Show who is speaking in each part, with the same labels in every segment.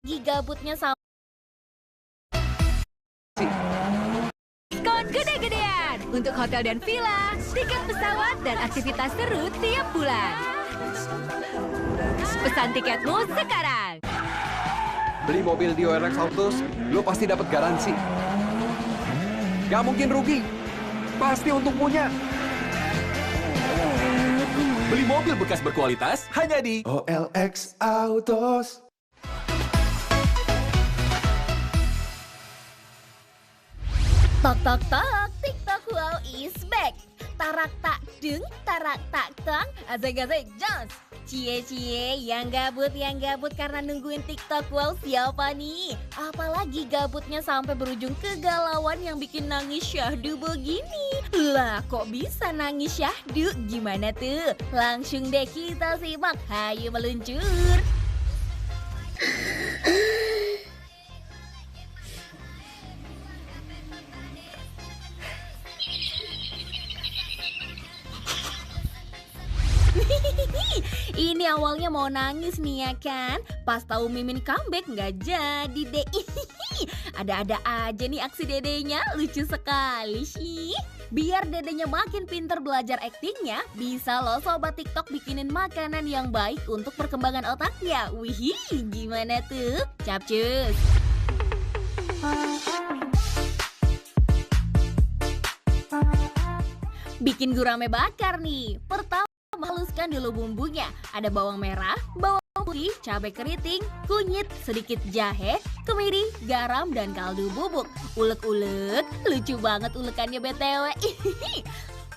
Speaker 1: gabutnya sama
Speaker 2: Diskon gede-gedean untuk hotel dan villa, tiket pesawat dan aktivitas seru tiap bulan. Pesan tiketmu sekarang.
Speaker 3: Beli mobil di OLX Autos, lo pasti dapat garansi. Gak mungkin rugi, pasti untung punya.
Speaker 4: Beli mobil bekas berkualitas hanya di
Speaker 3: OLX Autos.
Speaker 1: tok tok tok, TikTok Wow is back. Tarak tak deng, tarak tak tang, azek-azek jos. Cie-cie, yang gabut karena nungguin TikTok Wow siapa nih? Apalagi gabutnya sampai berujung kegalauan yang bikin nangis syahdu begini. Lah kok bisa nangis syahdu? Gimana tuh? Langsung deh kita simak, hayu meluncur. Ini awalnya mau nangis nih ya kan. Pas tahu Mimin comeback nggak jadi deh. Ada-ada aja nih aksi dedenya, lucu sekali sih. Biar dedenya makin pinter belajar aktingnya, bisa loh sobat TikTok bikinin makanan yang baik untuk perkembangan otaknya. Wih, gimana tuh? Capcus. Bikin gurame bakar nih. Pertama, haluskan dulu bumbunya. Ada bawang merah, bawang putih, cabai keriting, kunyit, sedikit jahe, kemiri, garam, dan kaldu bubuk. Ulek-ulek, lucu banget ulekannya BTW.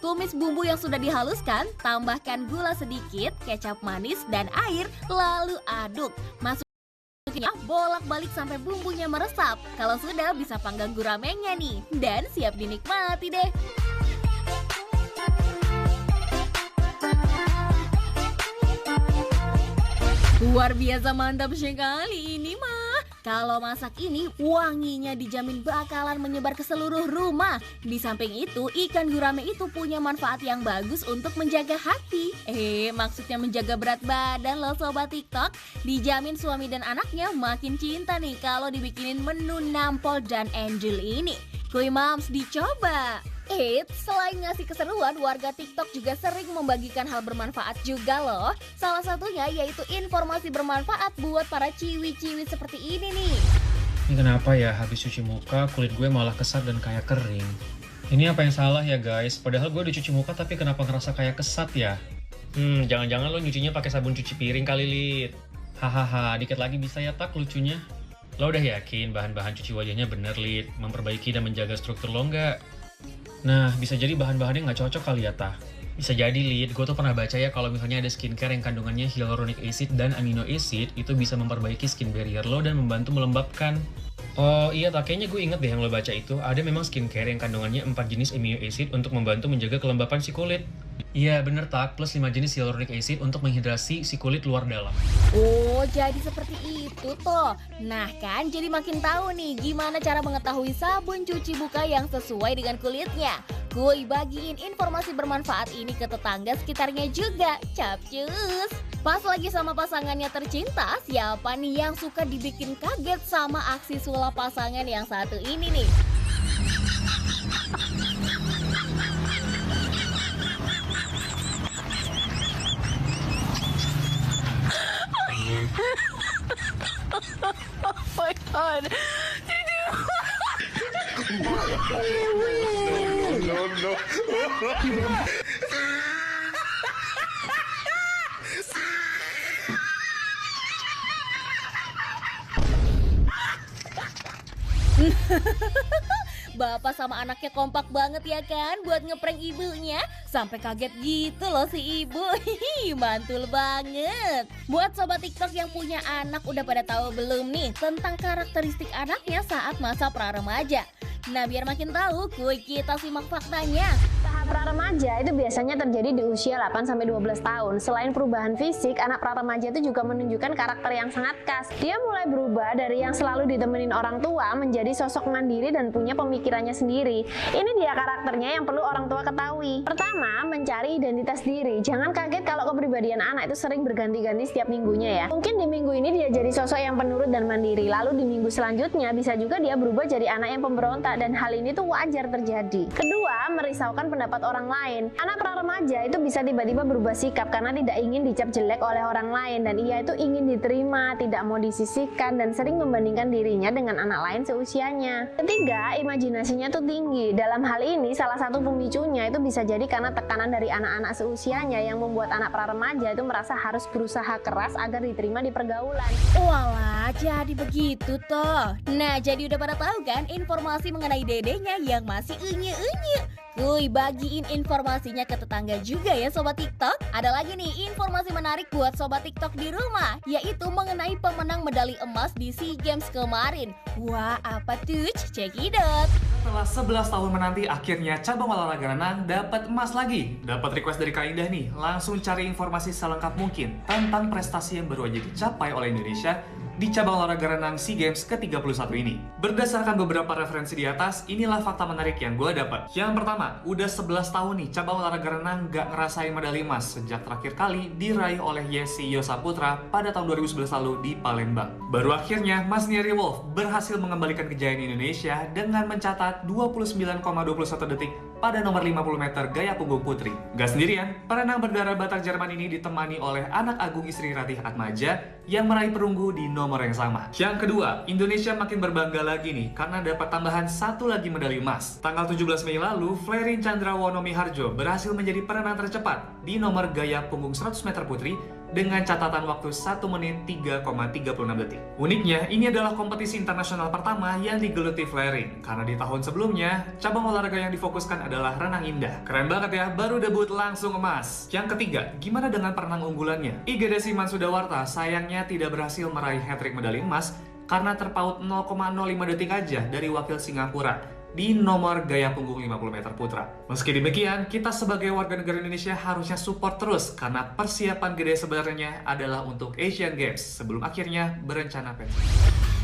Speaker 1: Tumis bumbu yang sudah dihaluskan, tambahkan gula sedikit, kecap manis, dan air, lalu aduk. Masukkan bolak-balik sampai bumbunya meresap. Kalau sudah, bisa panggang guramenya nih. Dan siap dinikmati deh. Luar biasa mantap sekali ini mah. Kalau masak ini wanginya dijamin bakalan menyebar ke seluruh rumah. Di samping itu ikan gurame itu punya manfaat yang bagus untuk menjaga hati. Maksudnya menjaga berat badan loh sobat TikTok. Dijamin suami dan anaknya makin cinta nih kalau dibikinin menu nampol dan angel ini. Kuy Mams dicoba. Selain ngasih keseruan, warga TikTok juga sering membagikan hal bermanfaat juga loh. Salah satunya yaitu informasi bermanfaat buat para ciwi-ciwi seperti ini nih.
Speaker 5: Ini kenapa ya habis cuci muka kulit gue malah kesat dan kayak kering? Ini apa yang salah ya guys? Padahal gue udah cuci muka tapi kenapa ngerasa kayak kesat ya? Jangan-jangan lo nyucinya pakai sabun cuci piring kali, Lid. Hahaha, dikit lagi bisa ya tak lucunya. Lo udah yakin bahan-bahan cuci wajahnya bener, Lid? Memperbaiki dan menjaga struktur lo nggak? Nah, bisa jadi bahan-bahannya nggak cocok kali ya, Tah? Bisa jadi, Lid. Gue tuh pernah baca ya kalau misalnya ada skincare yang kandungannya hyaluronic acid dan amino acid, itu bisa memperbaiki skin barrier lo dan membantu melembabkan. Oh iya, tak kayaknya gue inget deh yang lo baca itu. Ada memang skincare yang kandungannya 4 jenis amino acid untuk membantu menjaga kelembapan si kulit. Iya, bener tak. Plus 5 jenis hyaluronic acid untuk menghidrasi si kulit luar dalam.
Speaker 1: Oh, jadi seperti itu toh. Nah kan, jadi makin tahu nih gimana cara mengetahui sabun cuci muka yang sesuai dengan kulitnya. Kuy bagiin informasi bermanfaat ini ke tetangga sekitarnya juga. Capcus. Pas lagi sama pasangannya tercinta, siapa nih yang suka dibikin kaget sama aksi sulap pasangan yang satu ini nih?
Speaker 2: Oh my god.
Speaker 1: Bapak sama anaknya kompak banget ya kan buat ngeprank ibunya. Sampai kaget gitu loh si ibu. Mantul banget. Buat sobat TikTok yang punya anak, udah pada tahu belum nih tentang karakteristik anaknya saat masa pra remaja? Nah biar makin tahu, kuy kita simak faktanya.
Speaker 6: Pra-remaja itu biasanya terjadi di usia 8-12 tahun. Selain perubahan fisik, anak pra-remaja itu juga menunjukkan karakter yang sangat khas. Dia mulai berubah dari yang selalu ditemenin orang tua menjadi sosok mandiri dan punya pemikirannya sendiri. Ini dia karakternya yang perlu orang tua ketahui. Pertama, mencari identitas diri. Jangan kaget kalau kepribadian anak itu sering berganti-ganti setiap minggunya ya. Mungkin di minggu ini dia jadi sosok yang penurut dan mandiri. Lalu di minggu selanjutnya bisa juga dia berubah jadi anak yang pemberontak, dan hal ini tuh wajar terjadi. Kedua, merisaukan pendapat orang lain. Anak pra-remaja itu bisa tiba-tiba berubah sikap karena tidak ingin dicap jelek oleh orang lain, dan ia itu ingin diterima, tidak mau disisihkan, dan sering membandingkan dirinya dengan anak lain seusianya. Ketiga, imajinasinya tuh tinggi. Dalam hal ini salah satu pemicunya itu bisa jadi karena tekanan dari anak-anak seusianya yang membuat anak pra-remaja itu merasa harus berusaha keras agar diterima di pergaulan.
Speaker 1: Walah, jadi begitu toh. Nah, jadi udah pada tahu kan informasi mengenai dedenya yang masih unyu-unyu. Kuy, bagiin informasinya ke tetangga juga ya Sobat TikTok. Ada lagi nih informasi menarik buat Sobat TikTok di rumah, yaitu mengenai pemenang medali emas di SEA Games kemarin. Wah, apa tuh? Check it out.
Speaker 7: Setelah 11 tahun menanti, akhirnya cabang olahraga renang dapat emas lagi. Dapat request dari Kak Indah nih, langsung cari informasi selengkap mungkin tentang prestasi yang baru aja dicapai oleh Indonesia di cabang olahraga renang SEA Games ke-31 ini. Berdasarkan beberapa referensi di atas, inilah fakta menarik yang gue dapat. Yang pertama, udah 11 tahun nih cabang olahraga renang gak ngerasain medali emas sejak terakhir kali diraih oleh Yesi Yosaputra pada tahun 2011 lalu di Palembang. Baru akhirnya Mas Nieri Wolf berhasil mengembalikan kejayaan Indonesia dengan mencatat 29,21 detik pada nomor 50 meter gaya punggung putri. Gak sendirian, perenang berdarah Batak Jerman ini ditemani oleh anak agung istri Ratih Atmaja yang meraih perunggu di nomor yang sama. Yang kedua, Indonesia makin berbangga lagi nih karena dapat tambahan satu lagi medali emas. Tanggal 17 Mei lalu, Flerin Chandrawono Miharjo berhasil menjadi perenang tercepat di nomor gaya punggung 100 meter putri dengan catatan waktu 1 menit 3,36 detik. Uniknya, ini adalah kompetisi internasional pertama yang digeluti Flerin, karena di tahun sebelumnya, cabang olahraga yang difokuskan adalah renang indah. Keren banget ya, baru debut langsung emas. Yang ketiga, gimana dengan perenang unggulannya? Iga Desiman Sudawarta sayangnya tidak berhasil meraih hat-trick medali emas karena terpaut 0,05 detik aja dari wakil Singapura di nomor gaya punggung 50 meter putra. Meski demikian, kita sebagai warga negara Indonesia harusnya support terus karena persiapan gede sebenarnya adalah untuk Asian Games sebelum akhirnya berencana pensiun.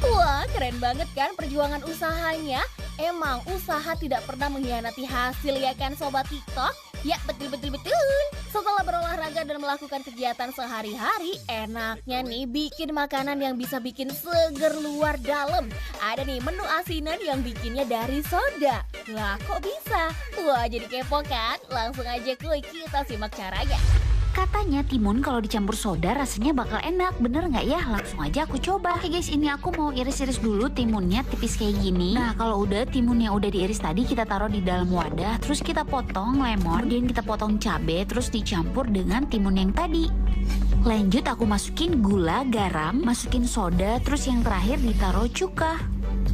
Speaker 1: Wah, keren banget kan perjuangan usahanya? Emang usaha tidak pernah mengkhianati hasil ya kan Sobat TikTok? Ya, betul. Setelah berolahraga dan melakukan kegiatan sehari-hari, enaknya nih bikin makanan yang bisa bikin seger luar dalam. Ada nih menu asinan yang bikinnya dari soda. Lah, kok bisa? Wah, jadi kepo kan? Langsung aja kuy, kita simak caranya.
Speaker 8: Katanya timun kalau dicampur soda rasanya bakal enak, bener nggak ya? Langsung aja aku coba. Oke guys, ini aku mau iris-iris dulu timunnya tipis kayak gini. Nah kalau udah timunnya udah diiris tadi, kita taruh di dalam wadah, terus kita potong lemon, kemudian kita potong cabai, terus dicampur dengan timun yang tadi. Lanjut aku masukin gula, garam, masukin soda, terus yang terakhir ditaruh cuka.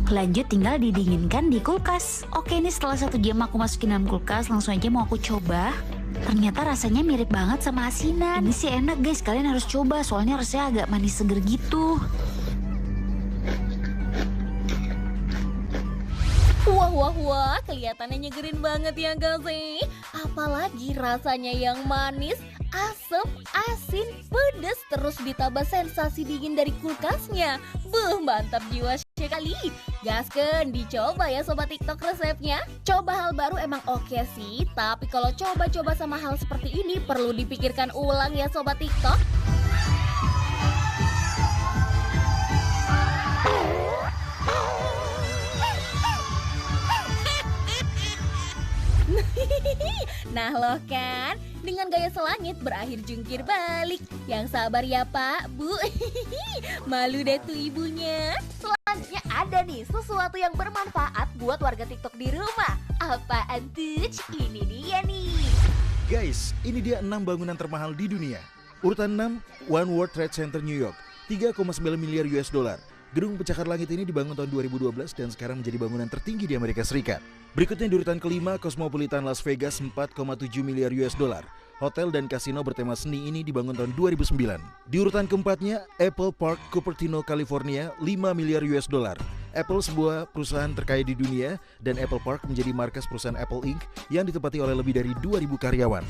Speaker 8: Lanjut tinggal didinginkan di kulkas. Oke, ini setelah 1 jam aku masukin dalam kulkas, langsung aja mau aku coba. Ternyata rasanya mirip banget sama asinan. Ini sih enak guys, kalian harus coba soalnya rasanya agak manis seger gitu.
Speaker 1: Wah, kelihatannya nyegerin banget ya gak sih? Apalagi rasanya yang manis, asam, asin, pedas, terus ditambah sensasi dingin dari kulkasnya. Mantap jiwa sekali. Gasken, dicoba ya Sobat TikTok resepnya. Coba hal baru emang oke sih, tapi kalau coba-coba sama hal seperti ini perlu dipikirkan ulang ya Sobat TikTok. Nah loh kan, dengan gaya selangit berakhir jungkir balik. Yang sabar ya Pak, Bu. Malu deh tuh ibunya. Selanjutnya ada nih sesuatu yang bermanfaat buat warga TikTok di rumah. Apaan tuh? Ini dia nih.
Speaker 9: Guys, ini dia 6 bangunan termahal di dunia. Urutan 6, One World Trade Center New York, 3,9 miliar US dollar. Gedung pencakar langit ini dibangun tahun 2012 dan sekarang menjadi bangunan tertinggi di Amerika Serikat. Berikutnya di urutan kelima, Cosmopolitan Las Vegas 4,7 miliar US dollar. Hotel dan kasino bertema seni ini dibangun tahun 2009. Di urutan keempatnya, Apple Park, Cupertino, California, 5 miliar US dollar. Apple sebuah perusahaan terkaya di dunia dan Apple Park menjadi markas perusahaan Apple Inc. yang ditempati oleh lebih dari 2.000 karyawan.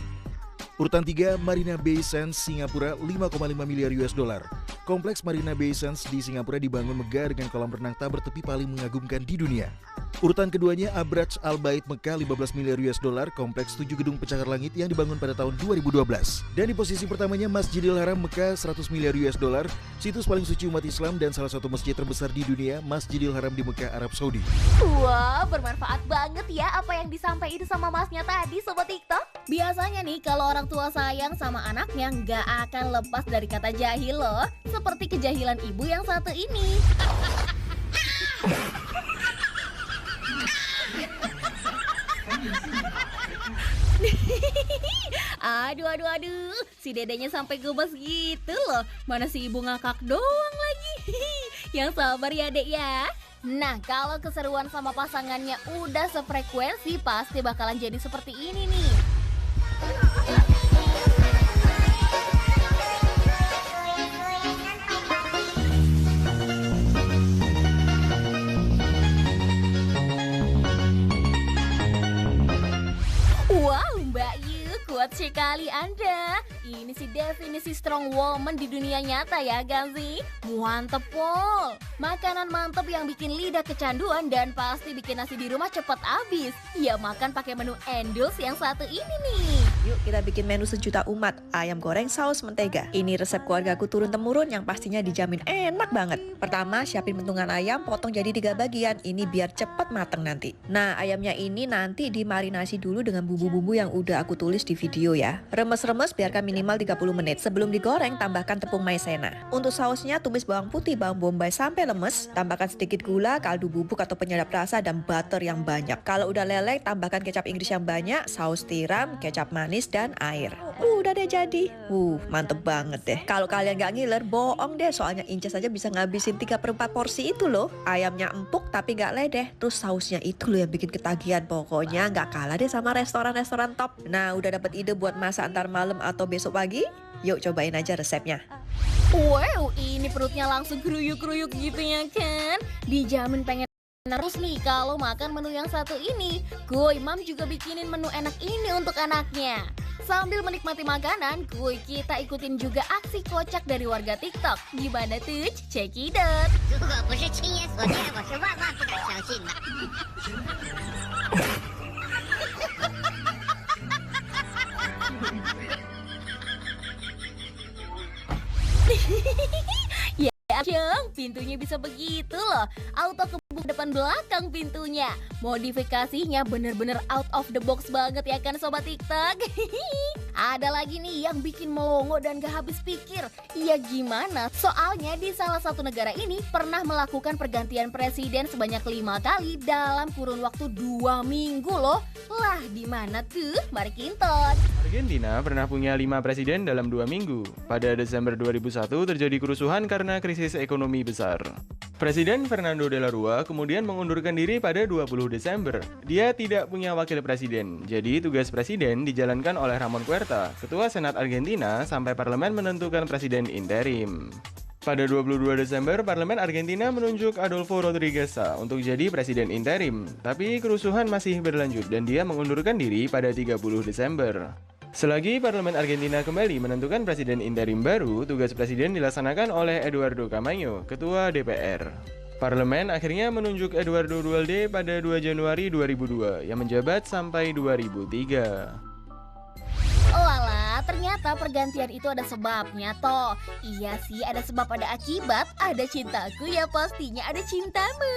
Speaker 9: Urutan 3, Marina Bay Sands, Singapura, 5,5 miliar US dollar. Kompleks Marina Bay Sands di Singapura dibangun megah dengan kolam renang tak bertepi paling mengagumkan di dunia. Urutan keduanya, Abraj Al Bait Mekah, 15 miliar US dollar, kompleks 7 gedung pencakar langit yang dibangun pada tahun 2012. Dan di posisi pertamanya, Masjidil Haram Mekah, 100 miliar US dollar, situs paling suci umat Islam dan salah satu masjid terbesar di dunia, Masjidil Haram di Mekah, Arab Saudi.
Speaker 1: Wah, bermanfaat banget ya apa yang disampaikan sama masnya tadi, Sobat TikTok. Biasanya nih, kalau orang tua sayang sama anaknya nggak akan lepas dari kata jahil loh. Seperti kejahilan ibu yang satu ini. Aduh, si dedenya sampai gemes gitu loh. Mana si ibu ngakak doang lagi. Yang sabar ya dek ya. Nah, kalau keseruan sama pasangannya udah sefrekuensi, pasti bakalan jadi seperti ini nih. Wow, Mbak Yu, kuat sekali Anda. Ini sih definisi strong woman di dunia nyata ya, kan sih? Mantep, Pol. Makanan mantep yang bikin lidah kecanduan dan pasti bikin nasi di rumah cepet habis. Ya makan pakai menu endulz yang satu ini nih.
Speaker 10: Yuk kita bikin menu sejuta umat, ayam goreng saus mentega. Ini resep keluargaku turun-temurun yang pastinya dijamin enak banget. Pertama, siapin bentungan ayam, potong jadi 3 bagian. Ini biar cepet mateng nanti. Nah, ayamnya ini nanti dimarinasi dulu dengan bumbu-bumbu yang udah aku tulis di video ya. Remes-remes biarkan minimal 30 menit. Sebelum digoreng, tambahkan tepung maizena. Untuk sausnya, tumis bawang putih, bawang bombay sampai lemes. Tambahkan sedikit gula, kaldu bubuk atau penyedap rasa, dan butter yang banyak. Kalau udah leleh, tambahkan kecap Inggris yang banyak, saus tiram, kecap manis, dan air. Udah deh jadi. Mantep banget deh. Kalau kalian gak ngiler, bohong deh. Soalnya Inces aja bisa ngabisin 3/4 porsi itu loh. Ayamnya empuk tapi gak ledeh. Terus sausnya itu loh yang bikin ketagihan. Pokoknya gak kalah deh sama restoran-restoran top. Nah, udah dapet ide buat masak antar malam atau besok pagi? Yuk cobain aja resepnya.
Speaker 1: Wow, ini perutnya langsung keruyuk-keruyuk gitu ya kan? Dijamin pengen terus nih kalau makan menu yang satu ini. Kuy, Mam juga bikinin menu enak ini untuk anaknya. Sambil menikmati makanan, kuy, kita ikutin juga aksi kocak dari warga TikTok. Gimana tuh? Check it out. Ya, Ceng, pintunya bisa begitu loh. Auto kebuka depan belakang pintunya. Modifikasinya bener-bener out of the box banget ya kan Sobat TikTok. Ada lagi nih yang bikin melongo dan gak habis pikir. Ya gimana? Soalnya di salah satu negara ini pernah melakukan pergantian presiden sebanyak 5 kali dalam kurun waktu 2 minggu loh. Lah di mana tuh? Mari kinton.
Speaker 11: Argentina pernah punya 5 presiden dalam 2 minggu. Pada Desember 2001 terjadi kerusuhan karena krisis ekonomi besar. Presiden Fernando de la Rúa kemudian mengundurkan diri pada 20 Desember. Dia tidak punya wakil presiden, jadi tugas presiden dijalankan oleh Ramon Huerta, Ketua Senat Argentina, sampai parlemen menentukan presiden interim. Pada 22 Desember, Parlemen Argentina menunjuk Adolfo Rodríguez Sá untuk jadi presiden interim. Tapi kerusuhan masih berlanjut dan dia mengundurkan diri pada 30 Desember. Selagi Parlemen Argentina kembali menentukan presiden interim baru, tugas presiden dilaksanakan oleh Eduardo Camaño, Ketua DPR. Parlemen akhirnya menunjuk Eduardo Duhalde pada 2 Januari 2002 yang menjabat sampai 2003.
Speaker 1: Walah, ternyata pergantian itu ada sebabnya toh. Iya sih, ada sebab ada akibat. Ada cintaku ya pastinya ada cintamu.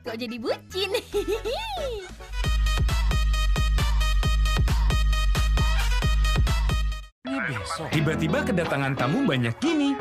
Speaker 1: Kok jadi bucin?
Speaker 4: Tiba-tiba kedatangan tamu banyak gini.